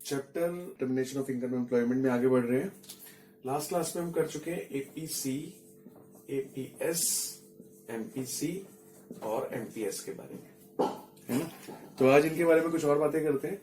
Chapter termination of income employment में आगे बढ़ रहे हैं। लास्ट क्लास में हम कर चुके हैं एपीसी, एपीएस, एमपीसी और एमपीएस के बारे में, है ना। तो आज इनके बारे में कुछ और बातें करते हैं।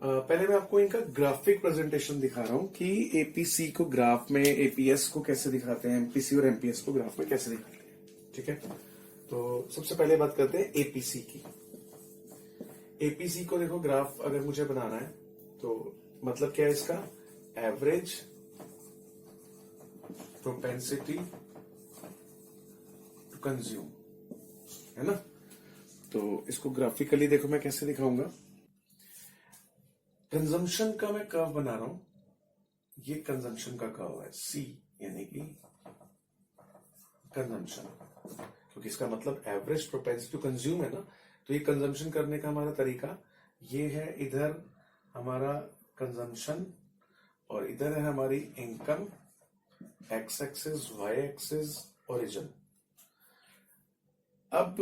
पहले मैं आपको इनका ग्राफिक प्रेजेंटेशन दिखा रहा हूं कि एपीसी को ग्राफ में, एपीएस को कैसे दिखाते हैं, एमपीसी और एमपीएस को ग्राफ में कैसे दिखाते हैं। ठीक है, तो सबसे पहले बात करते हैं एपीसी की। एपीसी को देखो, ग्राफ अगर मुझे बनाना है तो मतलब क्या है इसका, एवरेज प्रोपेंसिटी टू कंज्यूम, है ना। तो इसको ग्राफिकली देखो मैं कैसे दिखाऊंगा। कंजम्पशन का मैं कर्व बना रहा हूं, ये कंजम्पशन का कर्व है, सी यानी कि कंजम्पशन, क्योंकि इसका मतलब एवरेज प्रोपेंसिटी टू कंज्यूम है ना। तो ये कंजम्पशन करने का हमारा तरीका ये है, इधर हमारा कंजम्पशन और इधर है हमारी income, X axis, Y axis, origin. अब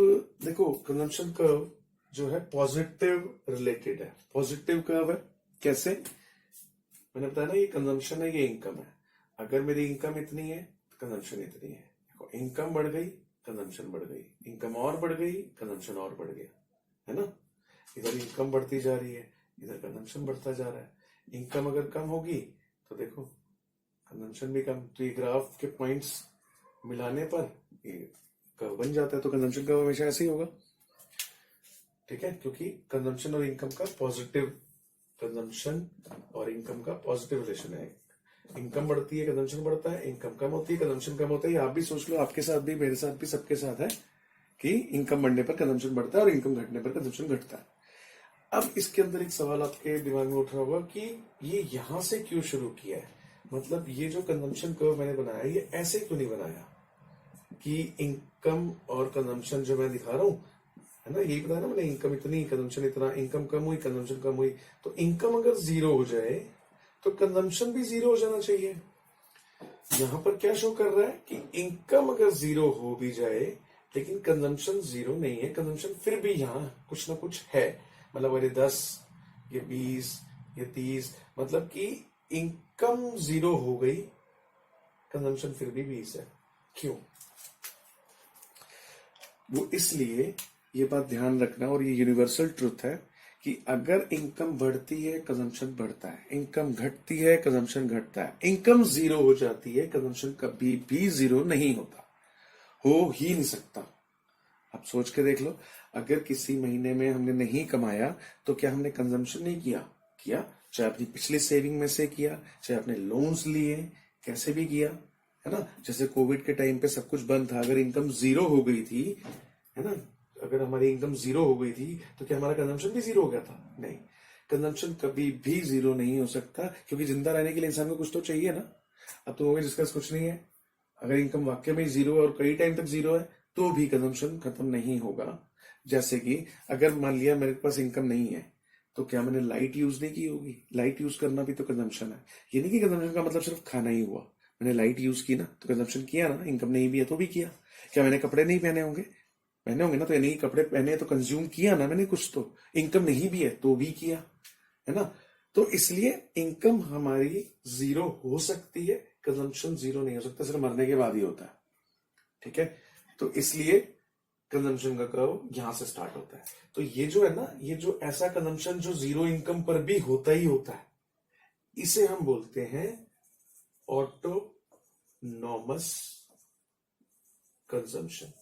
देखो कंजम्पशन कर्व जो है पॉजिटिव रिलेटेड है, पॉजिटिव कर्व है। कैसे, मैंने बताया ना, ये कंजम्पशन है, ये इनकम है। अगर मेरी इनकम इतनी है तो कंजम्पशन इतनी है। देखो इनकम बढ़ गई, कंजम्पशन बढ़ गई, इनकम और बढ़ गई, कंजम्पशन और बढ़ गया, है ना। इधर इनकम बढ़ती जा रही है, इधर कंजम्पशन बढ़ता जा रहा है। इनकम अगर कम होगी तो देखो कंजम्पशन भी कम। तो ये ग्राफ के पॉइंट्स मिलाने पर ये कर्व बन जाता है। तो कंजम्पशन कर्व हमेशा ऐसे ही होगा, ठीक है, क्योंकि कंजम्पशन और इनकम का पॉजिटिव, कंजम्पशन और इनकम का पॉजिटिव रिलेशन है। इनकम बढ़ती है, कंजम्पशन बढ़ता है, इनकम कम होती है, कंजम्पशन कम होता है। ये आप भी सोच लो, आपके साथ भी, मेरे साथ भी, सबके साथ है कि इनकम बढ़ने पर कंजम्पशन बढ़ता है और इनकम घटने पर कंजम्पशन घटता है। अब इसके अंदर एक सवाल आपके दिमाग में उठ रहा होगा कि ये यहां से क्यों शुरू किया है, मतलब ये जो कंजम्पशन कर्व मैंने बनाया ये ऐसे क्यों नहीं बनाया कि इनकम और कंजम्पशन जो मैं दिखा रहा हूं, है ना, यही बताया ना मैंने, इनकम इतनी, कंजम्पशन इतना, इनकम कम हुई, कंजम्पशन कम हुई। तो इनकम अगर जीरो हो जाए तो कंजम्पशन भी जीरो हो जाना चाहिए। यहां पर क्या शो कर रहा है कि इनकम अगर जीरो हो भी जाए लेकिन कंजम्पशन जीरो नहीं है, कंजम्पशन फिर भी यहां कुछ ना कुछ है। मतलब अरे 10, ये 20, ये 30, मतलब कि इनकम जीरो हो गई, कंजम्पशन फिर भी 20 है। क्यों? वो इसलिए, ये बात ध्यान रखना, और ये यूनिवर्सल ट्रुथ है कि अगर इनकम बढ़ती है कंजम्पशन बढ़ता है, इनकम घटती है कंजम्पशन घटता है। इनकम जीरो हो जाती है, कंजम्पशन कभी भी जीरो नहीं होता, हो ही नहीं सकता। आप सोच के देख लो, अगर किसी महीने में हमने नहीं कमाया तो क्या हमने कंजम्पशन नहीं किया? किया, चाहे अपनी पिछली सेविंग में से किया, चाहे अपने लोन्स लिए, कैसे भी किया, है ना। जैसे कोविड के टाइम पे सब कुछ बंद था, अगर इनकम जीरो हो गई थी, है ना, अगर हमारी इनकम जीरो हो गई थी तो क्या हमारा कंजम्पशन भी जीरो हो गया था? नहीं, कंजम्पशन कभी भी जीरो नहीं हो सकता, क्योंकि जिंदा रहने के लिए इंसान को कुछ तो चाहिए ना। अब तो जिसका कुछ नहीं है, अगर इनकम वाकई में जीरो है और कई टाइम तक जीरो है तो भी कंजम्पशन खत्म नहीं होगा। जैसे कि अगर मान लिया मेरे पास इनकम नहीं है तो क्या मैंने लाइट यूज नहीं की होगी? लाइट यूज करना भी तो कंजम्पशन है। ये नहीं कि कंजम्पशन का मतलब सिर्फ खाना ही हुआ, मैंने लाइट यूज की ना तो कंजम्पशन किया ना, इनकम नहीं भी है तो भी किया। क्या मैंने कपड़े नहीं पहने होंगे? पहने होंगे ना, तो यानी कि कपड़े पहने तो कंज्यूम किया ना मैंने कुछ तो। इनकम नहीं भी है तो भी किया, है ना। तो इसलिए इनकम हमारी जीरो हो सकती है, कंजम्पशन जीरो नहीं हो सकता, सिर्फ मरने के बाद ही होता है, ठीक है। तो इसलिए कंजम्पशन का कर्व यहां से स्टार्ट होता है। तो ये जो है ना, ये जो ऐसा कंजम्पशन जो जीरो इनकम पर भी होता ही होता है, इसे हम बोलते हैं ऑटोनॉमस कंजम्पशन।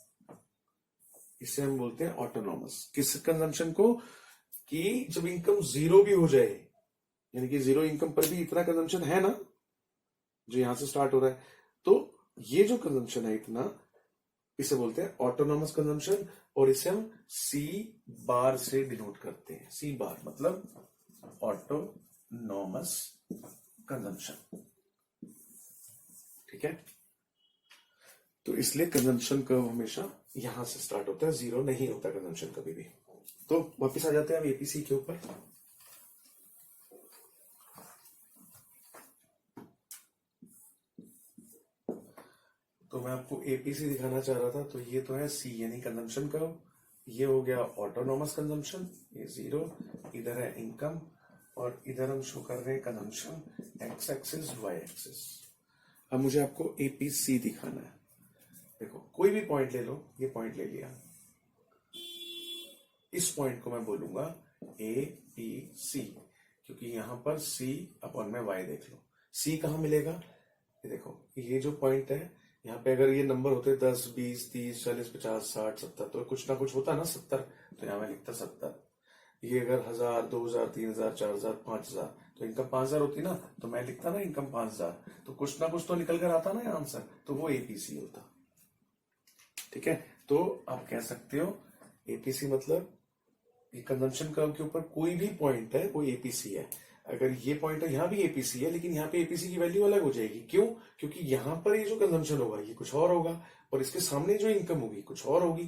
इसे हम बोलते हैं ऑटोनॉमस। किस कंजम्पशन को? कि जब इनकम जीरो भी हो जाए, यानी कि जीरो इनकम पर भी इतना कंजम्पशन है ना जो यहां से स्टार्ट हो रहा है, तो ये जो कंजम्पशन है इतना, इसे बोलते हैं ऑटोनॉमस कंजम्पशन। और इसे हम सी बार से डिनोट करते हैं। सी बार मतलब ऑटोनॉमस कंजम्पशन, ठीक है। तो इसलिए कंजम्पशन कर्व हमेशा यहां से स्टार्ट होता है, जीरो नहीं होता कंजम्पशन कभी भी। तो वापस आ जाते हैं हम एपीसी के ऊपर। तो मैं आपको एपीसी दिखाना चाह रहा था। तो ये तो है सी यानी कंजम्पशन कर्व, ये हो गया ऑटोनॉमस कंजम्पशन, ये जीरो, इधर है इनकम और इधर हम शो कर रहे हैं consumption X axis Y axis. अब मुझे आपको एपीसी दिखाना है। देखो कोई भी पॉइंट ले लो, ये पॉइंट ले लिया, इस पॉइंट को मैं बोलूंगा ए पी सी, क्योंकि यहां पर सी अपॉन में वाई देख लो। सी कहां मिलेगा, ये देखो ये जो पॉइंट है यहाँ पे अगर ये नंबर होते 10 20 30 40 50 60 70 तो कुछ ना कुछ होता ना 70, तो यहां मैं लिखता 70। ये अगर 1000 2000 3000 4000 5000 तो इनकम 5000 होती ना, तो मैं लिखता ना इनकम 5000, तो कुछ ना कुछ तो निकल कर आता ना आंसर, तो वो एपीसी होता। ठीक है, तो आप कह सकते हो एपीसी मतलब ये कंजम्पशन कर्व के ऊपर कोई भी पॉइंट है वो एपीसी है। अगर ये पॉइंट है, यहां भी एपीसी है, लेकिन यहाँ पे एपीसी की वैल्यू अलग हो जाएगी। क्यों? क्योंकि यहां पर ये जो कंजम्पशन होगा ये कुछ और होगा, और इसके सामने जो इनकम होगी कुछ और होगी।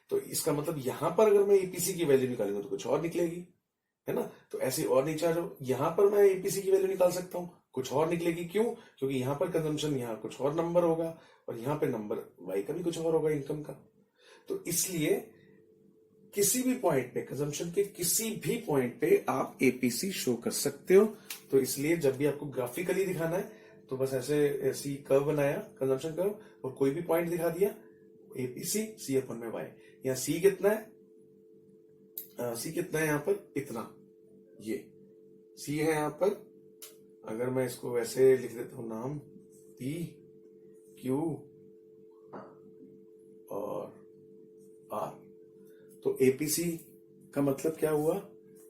तो इसका मतलब यहां पर अगर मैं एपीसी की वैल्यू निकालूंगा तो कुछ और निकलेगी, है ना। तो ऐसे और नीचे आ जाओ, यहां पर मैं एपीसी की वैल्यू निकाल सकता हूं, कुछ और निकलेगी। क्यों? क्योंकि यहां पर कंजम्पशन यहाँ कुछ और नंबर होगा, और यहाँ पे नंबर वाई का भी कुछ और होगा इनकम का। तो इसलिए किसी भी पॉइंट पे, कंजम्पशन के किसी भी पॉइंट पे आप एपीसी शो कर सकते हो। तो इसलिए जब भी आपको ग्राफिकली दिखाना है तो बस ऐसी कर्व बनाया, कंजम्पशन कर्व, और कोई भी पॉइंट दिखा दिया एपीसी सी अपन में वाई। यहाँ सी कितना है, सी कितना है यहाँ पर, इतना, ये सी है यहाँ पर। अगर मैं इसको वैसे लिख देता हूं नाम पी क्यू और आर, तो एपीसी का मतलब क्या हुआ,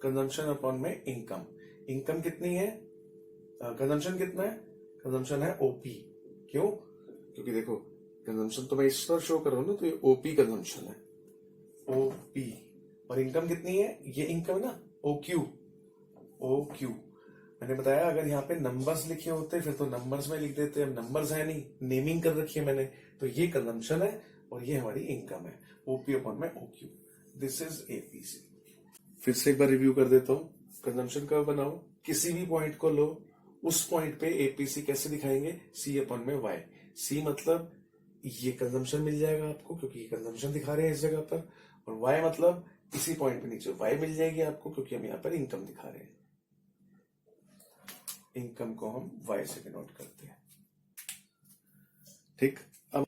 कंजम्पशन अपॉन में इनकम। इनकम कितनी है, कंजम्पशन कितना है, कंजम्पशन है ओपी। क्यों? क्योंकि देखो कंजम्पशन तो मैं इस पर शो कर रहा हूं ना, तो ये ओपी कंजम्पशन है, ओपी। और इनकम कितनी है, ये इनकम है ना, ओक्यू, ओक्यू। मैंने बताया अगर यहाँ पे नंबर्स लिखे होते फिर तो नंबर्स में लिख देते, अब नंबर्स है नहीं, नेमिंग कर रखी है मैंने, तो ये कंजम्पशन है और ये हमारी इनकम है, ओपी अपॉन में ओक्यू। This is APC. फिर से एक बार रिव्यू कर देता हूं, कंजम्पशन कर्व बनाओ, किसी भी पॉइंट को लो, उस पॉइंट पे एपीसी कैसे दिखाएंगे, सी अपॉन में वाई। सी मतलब ये कंजम्पशन मिल जाएगा आपको क्योंकि कंजम्पशन दिखा रहे हैं इस जगह पर, और वाई मतलब इसी पॉइंट पे नीचे वाई मिल जाएगी आपको क्योंकि हम यहाँ पर इनकम दिखा रहे हैं। इनकम को हम वाई से डिनोट करते हैं। ठीक, अब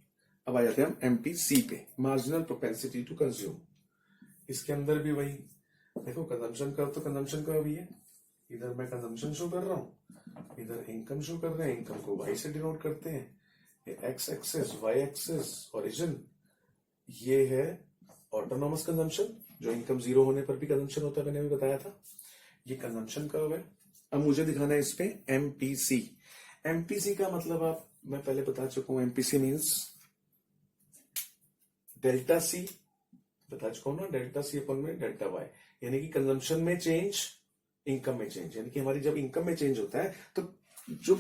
आ जाते हैं हम एमपीसी पे, मार्जिनल प्रोपेंसिटी टू कंज्यूम। इसके अंदर भी वही देखो, कंजम्पशन कर्व तो कंजम्पशन कर्व ही है, इधर मैं कंजम्पशन शो कर रहा हूं, इधर इनकम शो कर रहे हैं, इनकम को वाई से डिनोट करते हैं। ये x axis Y axis origin, ये है ऑटोनॉमस कंजम्पशन, जो इनकम जीरो होने पर भी कंजम्पशन होता है, मैंने अभी बताया था। ये कंजम्पशन कर्व है। अब मुझे दिखाना है इस पे एमपीसी। एमपीसी का मतलब मैं पहले बता चुका हूं, एमपीसी मीन्स डेल्टा सी, बता चुका हूं ना, डेल्टा सी अपन में डेल्टा वाई, यानी कि कंजम्पशन में चेंज, इनकम में चेंज। यानी कि हमारी जब इनकम में चेंज होता है तो जो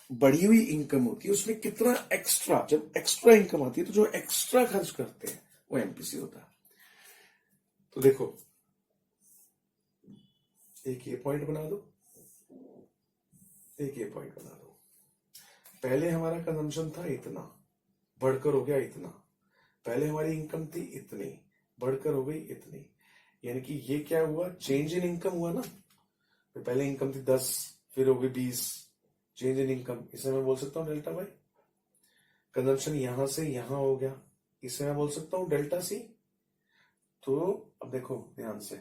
बढ़ी हुई इनकम होती है उसमें कितना एक्स्ट्रा, जब एक्स्ट्रा इनकम आती है तो जो एक्स्ट्रा खर्च करते हैं वो एमपीसी होता है। तो देखो एक ये पॉइंट बना दो, एक ये पॉइंट बना दो। पहले हमारा कंजम्पशन था इतना, बढ़कर हो गया इतना। पहले हमारी इनकम थी इतनी, बढ़कर हो गई इतनी। यानी कि ये क्या हुआ, चेंज इन इनकम हुआ ना। तो पहले इनकम थी 10, फिर हो गई 20, चेंज इन इनकम, इसे मैं बोल सकता हूँ डेल्टा वाई। कंजम्पशन यहां से यहां हो गया, इसे मैं बोल सकता हूँ डेल्टा सी। तो अब देखो ध्यान से,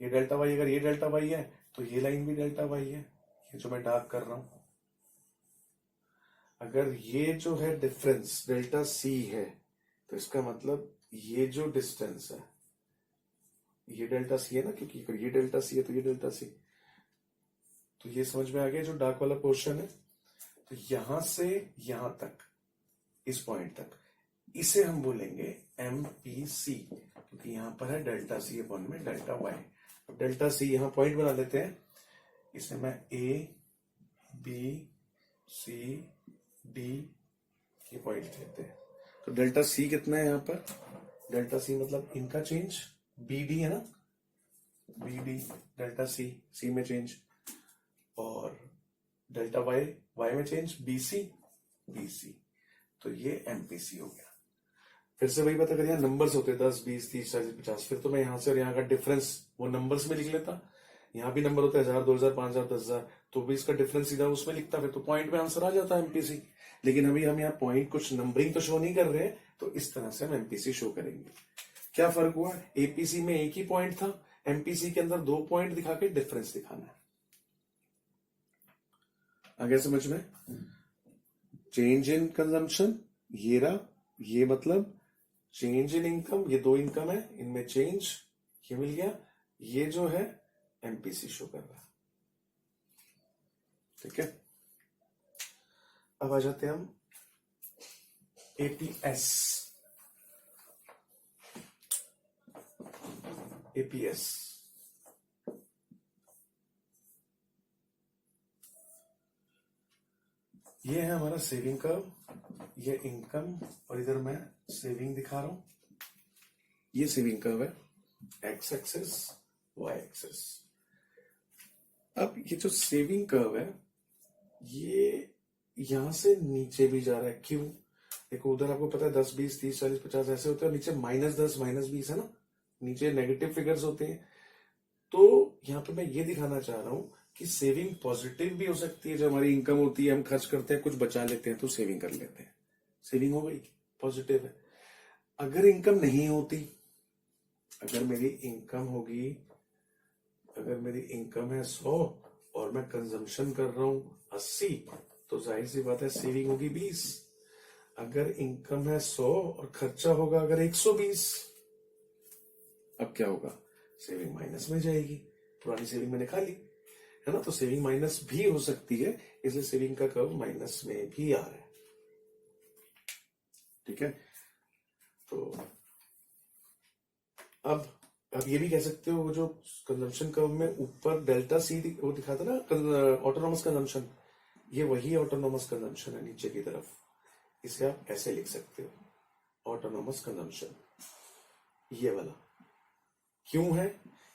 ये डेल्टा वाई, अगर ये डेल्टा वाई है तो ये लाइन भी डेल्टा वाई है, ये जो मैं डार्क कर रहा हूं। अगर ये जो है डिफरेंस डेल्टा सी है तो इसका मतलब ये जो डिस्टेंस है ये डेल्टा सी है ना, क्योंकि अगर ये डेल्टा सी है तो ये डेल्टा सी। तो ये समझ में आ गया, जो डार्क वाला पोर्शन है, तो यहां से यहां तक, इस पॉइंट तक, इसे हम बोलेंगे एमपीसी, क्योंकि यहां पर है डेल्टा सी अपॉन में डेल्टा वाई। अब डेल्टा सी यहां पॉइंट बना लेते हैं, इसे मैं ए बी सी डी ये पॉइंट लेते हैं। तो डेल्टा सी कितना है यहाँ पर, डेल्टा सी मतलब इनका चेंज, बी डी है ना, B D delta C, C में चेंज, और डेल्टा वाई, वाई में change, B C, B C. तो ये एमपीसी हो गया। फिर से वही बात, अगर यहाँ नंबर्स होते 10 20 30 40 50, फिर तो मैं यहां से और यहाँ का डिफरेंस वो नंबर्स में लिख लेता। यहाँ भी नंबर होता है 1000, 2000, 5000, 10,000, तो भी इसका डिफरेंस सीधा उसमें लिखता है, तो पॉइंट में आंसर आ जाता है एमपीसी। लेकिन अभी हम यहाँ पॉइंट कुछ नंबरिंग तो शो नहीं कर रहे हैं, तो इस तरह से हम एमपीसी शो करेंगे। क्या फर्क हुआ, एपीसी में एक ही पॉइंट था, एमपीसी के अंदर 2 पॉइंट दिखा के डिफरेंस दिखाना है। आगे समझ में, चेंज इन कंजम्पशन ये रहा, ये मतलब चेंज इन इनकम, ये 2 इनकम है, इनमें चेंज ये मिल गया, ये जो है एमपीसी शो कर रहा है। ठीक है, अब आ जाते हैं हम एपीएस। एपीएस ये है हमारा सेविंग कर्व, ये इनकम, और इधर मैं सेविंग दिखा रहा हूं। ये सेविंग कर्व है, एक्स एक्सिस, वाई एक्सिस। अब ये जो सेविंग कर्व है ये यहां से नीचे भी जा रहा है, क्यों? देखो उधर आपको पता है 10, 20, 30, 40, 50 ऐसे होते हैं, नीचे -10, -20 है ना, नीचे नेगेटिव फिगर्स होते हैं। तो यहां पे मैं ये दिखाना चाह रहा हूं कि सेविंग पॉजिटिव भी हो सकती है। जब हमारी इनकम होती है, हम खर्च करते हैं, कुछ बचा लेते हैं, तो सेविंग कर लेते हैं, सेविंग हो गई, पॉजिटिव है। अगर इनकम नहीं होती, अगर मेरी इनकम होगी, अगर मेरी इनकम है 100 और मैं कंजम्पशन कर रहा हूं 80, तो जाहिर सी बात है सेविंग होगी 20। अगर इनकम है 100 और खर्चा होगा अगर 120, अब क्या होगा, सेविंग माइनस में जाएगी, पुरानी सेविंग मैंने खा ली, है ना, तो सेविंग माइनस भी हो सकती है, इसलिए सेविंग का कर्व माइनस में भी आ रहा है। ठीक है, तो अब ये भी कह सकते हो, वो जो कंजम्पशन कर्व में ऊपर डेल्टा सी वो दिखा था ना, ऑटोनॉमस कंजम्पशन, ये वही ऑटोनॉमस कंजम्पशन है नीचे की तरफ, इसे आप ऐसे लिख सकते हो, ऑटोनॉमस कंजम्पशन, ये वाला। क्यों है,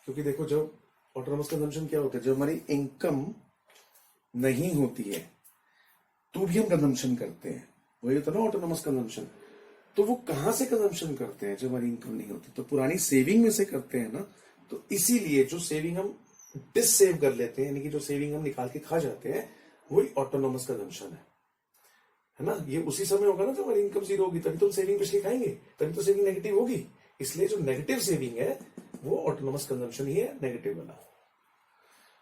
क्योंकि देखो जब ऑटोनॉमस कंजम्पशन क्या होता है, जब हमारी इनकम नहीं होती है तो भी हम कंजम्पशन करते हैं, वही होता है ना ऑटोनॉमस कंजम्पशन। तो वो कहां से कंजम्पशन करते हैं, जब हमारी इनकम नहीं होती, तो पुरानी सेविंग में से करते हैं ना। तो इसीलिए जो सेविंग हम डिससेव कर लेते हैं, यानी कि जो सेविंग हम निकाल के खा जाते हैं, वही ऑटोनॉमस कंजम्पशन है ना। ये उसी समय होगा ना जब हमारी इनकम 0 होगी, तभी तो हम सेविंग पिछले खाएंगे, तभी तो सेविंग नेगेटिव होगी। इसलिए जो नेगेटिव सेविंग है वो ऑटोनॉमस कंजम्पशन ही है, नेगेटिव वाला।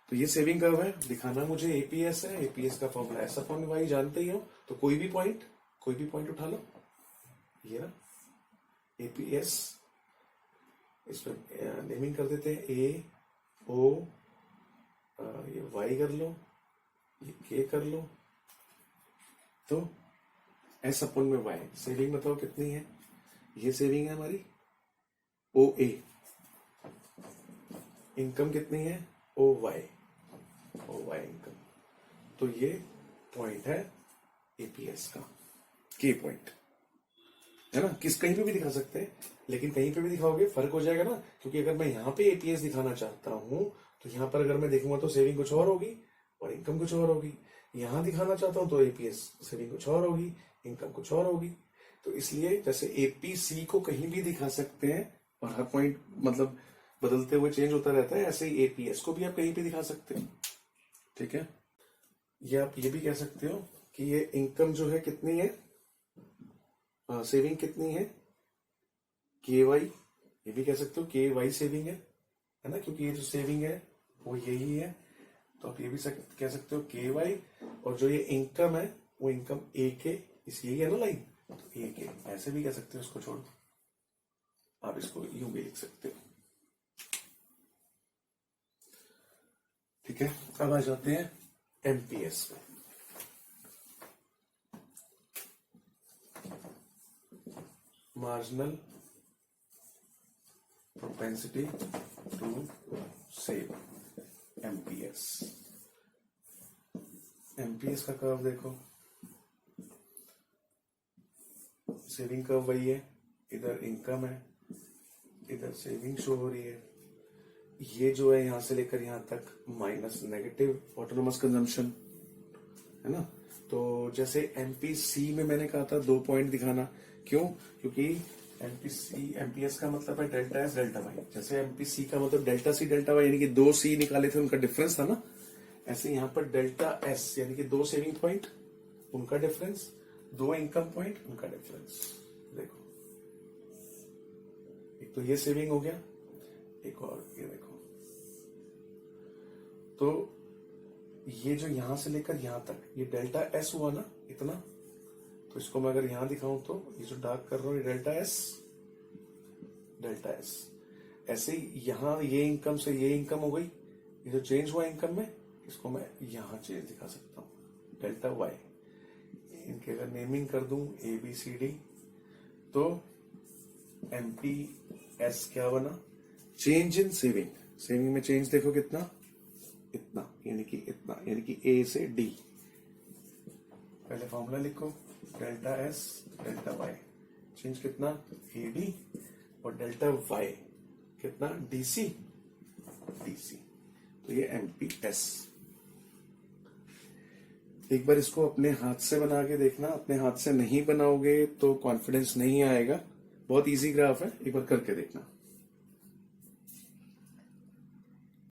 तो ये सेविंग कर्व है, दिखाना मुझे एपीएस है, एपीएस का फॉर्मूला एस अपॉन वाई जानते ही हो, तो कोई भी पॉइंट उठा लो, ये ना एपीएस, इसमें नेमिंग कर देते हैं ए ओ, ये वाई कर लो, ये के कर लो, तो एस अपॉन में वाई। सेविंग बताओ कितनी है, ये सेविंग है हमारी ओ ए, इनकम कितनी है ओ वाई इनकम, तो ये पॉइंट है एपीएस का, के पॉइंट है ना। कहीं पे भी दिखा सकते हैं, लेकिन कहीं पे भी दिखाओगे फर्क हो जाएगा ना, क्योंकि अगर मैं यहाँ पे एपीएस दिखाना चाहता हूं तो यहाँ पर अगर मैं देखूंगा तो सेविंग कुछ और होगी और इनकम कुछ और होगी। यहाँ दिखाना चाहता हूं तो एपीएस सेविंग कुछ और होगी, इनकम कुछ और होगी। तो इसलिए जैसे एपीसी को कहीं भी दिखा सकते हैं और हर पॉइंट मतलब बदलते हुए चेंज होता रहता है, ऐसे ही एपीएस को भी आप कहीं पे दिखा सकते हो। ठीक है, ये आप ये भी कह सकते हो कि ये इनकम जो है कितनी है, सेविंग कितनी है, के वाई, ये भी कह सकते हो के वाई सेविंग है ना, क्योंकि ये जो सेविंग है वो यही है, तो आप ये भी कह सकते हो के वाई, और जो ये इनकम है वो इनकम ए के, इस यही है ना लाइन, तो ए के ऐसे भी कह सकते हो, इसको छोड़ दो, आप इसको यूं भी लिख सकते हो। ठीक है, अब आ जाते हैं एमपीएस में। Marginal propensity to save, MPS. MPS का कर्व देखो, सेविंग कर्व वही है, इधर इनकम है, इधर सेविंग शो हो रही है, ये जो है यहां से लेकर यहां तक माइनस नेगेटिव ऑटोनोमस कंजम्पशन है ना। तो जैसे एमपीसी में मैंने कहा था 2 पॉइंट दिखाना, क्यों, क्योंकि एमपीसी एमपीएस का मतलब है डेल्टा एस डेल्टा वाई। जैसे एमपीसी का मतलब डेल्टा सी डेल्टा वाई यानी कि 2 सी निकाले थे उनका डिफरेंस था ना, ऐसे यहां पर डेल्टा एस यानी कि 2 सेविंग पॉइंट उनका डिफरेंस, 2 इनकम पॉइंट उनका डिफरेंस। देखो एक तो ये सेविंग हो गया, एक और ये देखो। तो ये जो यहां से लेकर यहां तक ये डेल्टा एस हुआ ना इतना, तो इसको मैं अगर यहां दिखाऊं तो ये जो डार्क कर रहा हूं ये डेल्टा एस डेल्टा एस। ऐसे ही यहां ये इनकम से ये इनकम हो गई, ये जो चेंज हुआ इनकम में इसको मैं यहां चेंज दिखा सकता हूं डेल्टा वाई। इनके अगर नेमिंग कर दूं ए बी सी डी तो एमपी एस क्या बना, चेंज इन सेविंग। सेविंग में चेंज देखो कितना, इतना यानी कि इतना यानी कि ए से डी। पहले फॉर्मूला लिखो delta S delta Y, change कितना ए डी, और डेल्टा वाई कितना डीसी डीसी। तो ये एमपी एस। एक बार इसको अपने हाथ से बना के देखना, अपने हाथ से नहीं बनाओगे तो कॉन्फिडेंस नहीं आएगा। बहुत इजी ग्राफ है, एक बार करके देखना।